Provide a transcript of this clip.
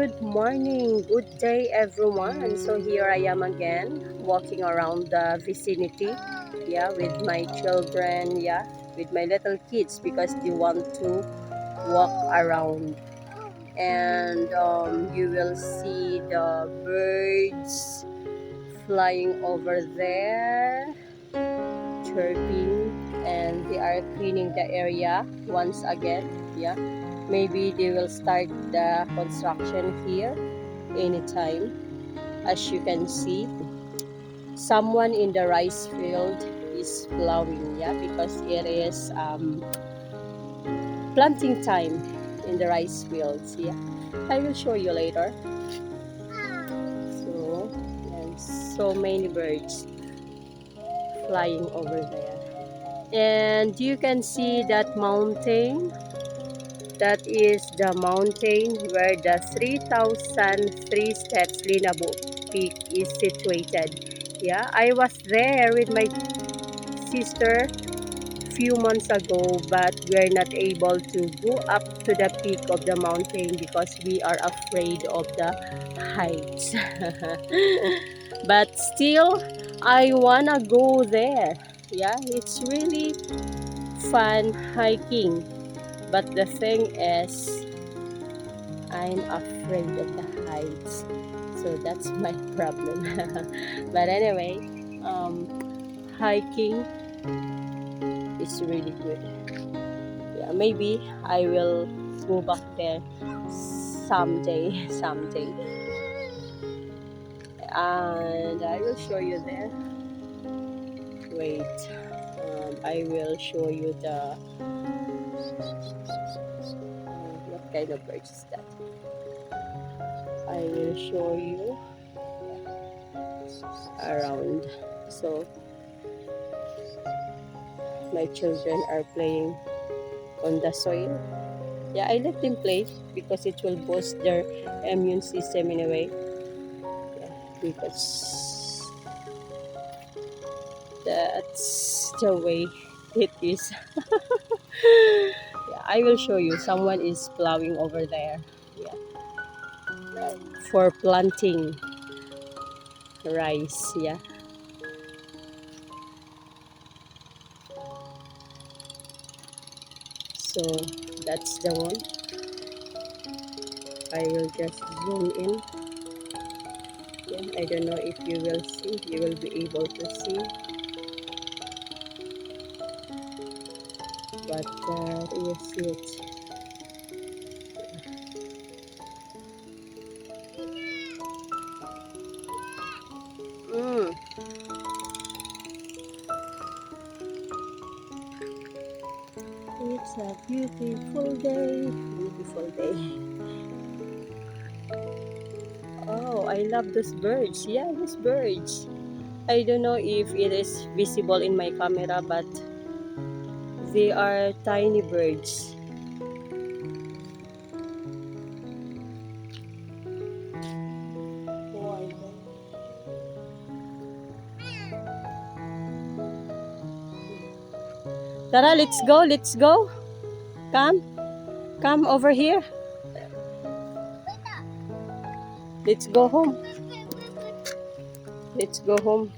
good morning, good day everyone. So here I am again walking around the vicinity, yeah, with my children, yeah, with my little kids because they want to walk around. And you will see the birds flying over there, chirping, and they are cleaning the area once again, yeah. Maybe they will start the construction here anytime. As you can see, someone in the rice field is plowing, yeah, because it is planting time in the rice fields, yeah. I will show you later. So, and so many birds flying over there. And you can see that mountain. That is the mountain where the 3,003 steps Linabo Peak is situated. Yeah, I was there with my sister few months ago, but we're not able to go up to the peak of the mountain because we are afraid of the heights. But still, I wanna go there. Yeah, it's really fun hiking. But the thing is, I'm afraid of the heights. So that's my problem. But anyway, hiking is really good. Yeah, maybe I will go back there someday, someday. And I will show you there. Wait, I will show you the what kind of bird is that? I will show you around. So my children are playing on the soil. Yeah, I let them play because it will boost their immune system in a way. Yeah, because that's the way it is. Yeah, I will show you. Someone is plowing over there. Yeah, for planting rice. Yeah. So that's the one. I will just zoom in. Yeah, I don't know if you will see. You will be able to see. But is it. Mm. It's a beautiful day. Beautiful day. Oh, I love those birds. Yeah, those birds. I don't know if it is visible in my camera, but they are tiny birds. Oh, Tara, let's go, let's go. Come, come over here. Let's go home. Let's go home.